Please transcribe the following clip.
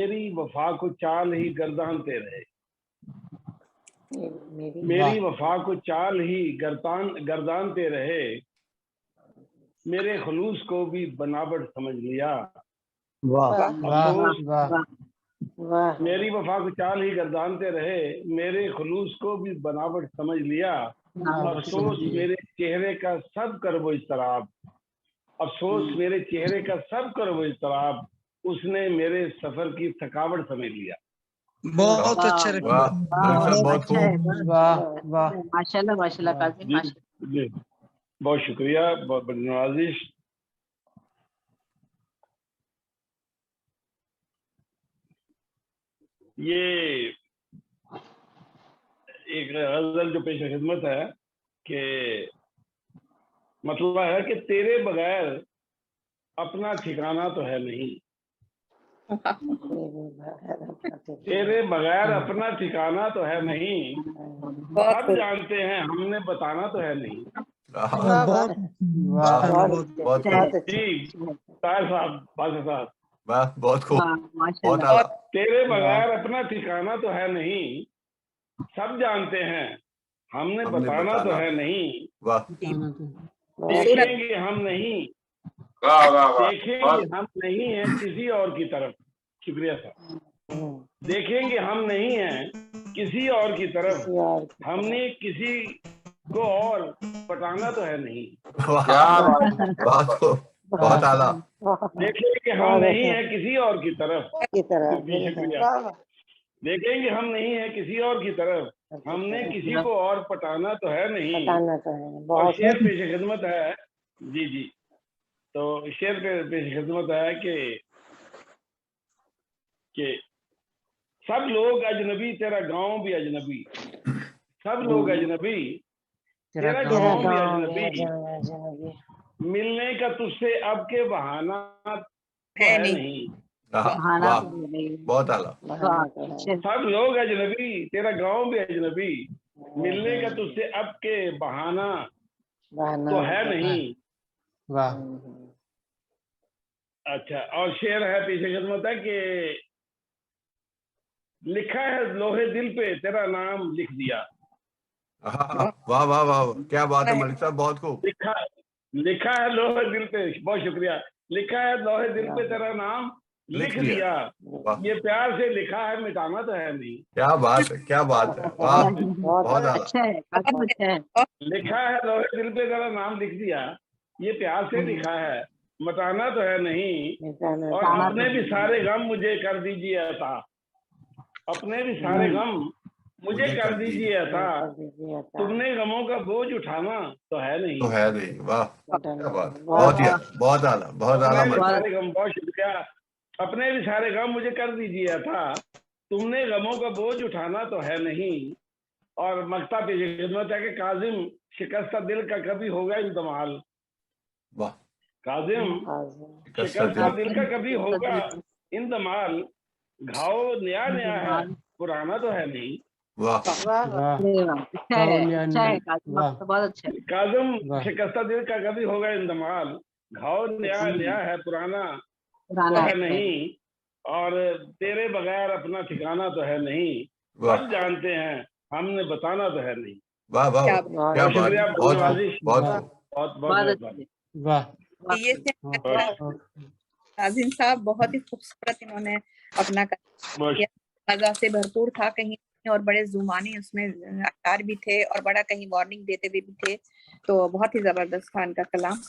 میری وفا کو چال ہی گردانتے رہے، میری وفا کو چال ہی گردانتے رہے، میرے خلوص کو بھی بناوٹ سمجھ لیا۔ میری وفا کو چال ہی گردانتے رہے، میرے خلوص کو بھی بناوٹ سمجھ لیا۔ افسوس میرے چہرے کا سب کر وہ اضطراب، افسوس میرے چہرے کا سب کر وہ اضطراب، اس نے میرے سفر کی تھکاوٹ سمجھ لیا۔ بہت اچھا ماشاء اللہ قاسم، جی بہت شکریہ، بہت بڑی نوازش۔ یہ ایک غزل جو پیش خدمت ہے کہ مطلب ہے کہ تیرے بغیر اپنا ٹھکانہ تو ہے نہیں، تیرے بغیر اپنا ٹھکانہ تو ہے نہیں، سب جانتے ہیں ہم نے بتانا تو ہے نہیں۔ جی طاہر صاحب، بادشاہ صاحب، بہت خوب، بہت اعلیٰ۔ تیرے بغیر اپنا ٹھکانہ تو ہے نہیں، سب جانتے ہیں ہم نے بتانا تو ہے نہیں، دیکھیں گے ہم نہیں، دیکھیں گے ہم نہیں ہیں کسی اور کی طرف۔ شکریہ صاحب۔ دیکھیں گے ہم نہیں ہیں کسی اور کی طرف، ہم نے کسی کو اور پٹانا تو ہے نہیں۔ بہت اعلیٰ۔ دیکھیں گے ہم نہیں ہیں کسی اور کی طرف، شکریہ۔ دیکھیں گے ہم نہیں ہیں کسی اور کی طرف، ہم نے کسی کو اور پٹانا تو ہے نہیں۔ اور شعر پیش خدمت ہے، جی جی، تو شعر پیش خدمت ہے کہ سب لوگ اجنبی تیرا گاؤں بھی اجنبی، سب لوگ اجنبی تیرا گاؤں بھی اجنبی، ملنے کا تجھ سے اب کے بہانہ تو ہے نہیں۔ بہت اعلیٰ۔ سب لوگ اجنبی تیرا گاؤں بھی اجنبی، ملنے کا تجھ سے اب کے بہانہ تو ہے نہیں۔ اچھا، اور شعر ہے پیچھے خدمت ہے کہ لکھا ہے لوہے دل پہ تیرا نام لکھ دیا۔ واہ واہ واہ، کیا بات ہے ملک صاحب، بہت خوب۔ لکھا ہے لوہے دل پہ، بہت شکریہ، لکھا ہے لوہے دل پہ تیرا نام لکھ دیا، یہ پیار سے لکھا ہے مٹانا تو ہے نہیں۔ کیا بات ہے، کیا بات ہے، بہت اعلیٰ۔ لکھا ہے لوہے دل پہ تیرا نام لکھ دیا، یہ پیار سے لکھا ہے مٹانا تو ہے نہیں۔ اور اپنے بھی سارے غم مجھے کر دیجیے عطا، اپنے بھی سارے غم مجھے کر دیجیے عطا، تم نے غموں کا بوجھ اٹھانا تو ہے نہیں۔ تو ہے نہیں، واہ کیا بات، بہت ہی بہت اعلیٰ، بہت اعلیٰ۔ بہت شکریہ، اپنے بھی سارے غم مجھے کر دیجیے عطا، تم نے غموں کا بوجھ اٹھانا تو ہے نہیں۔ اور مقطع پیش خدمت ہے کہ کاظم شکستہ دل کا کبھی ہوگا انتمال، کاظم شکستہ دل کا کبھی ہوگا انتمال، گھاؤ نیا نیا ہے پرانا تو ہے نہیں۔ کاظم شکستہ دل کا کبھی ہوگا انتمال، گھاؤ نیا نیا ہے پرانا تو ہے نہیں، اور تیرے بغیر اپنا ٹھکانہ تو ہے نہیں، سب جانتے ہیں ہم نے بتانا تو ہے نہیں۔ واہ واہ، کیا بات، شکریہ، بہت بہت بہت کاظم صاحب بہت ہی خوبصورت انہوں نے اپنا کیا سے بھرپور تھا، کہیں اور بڑے زمانی اس میں اشعار بھی تھے اور بڑا کہیں وارننگ دیتے ہوئے بھی تھے، تو بہت ہی زبردست تھا ان کا کلام۔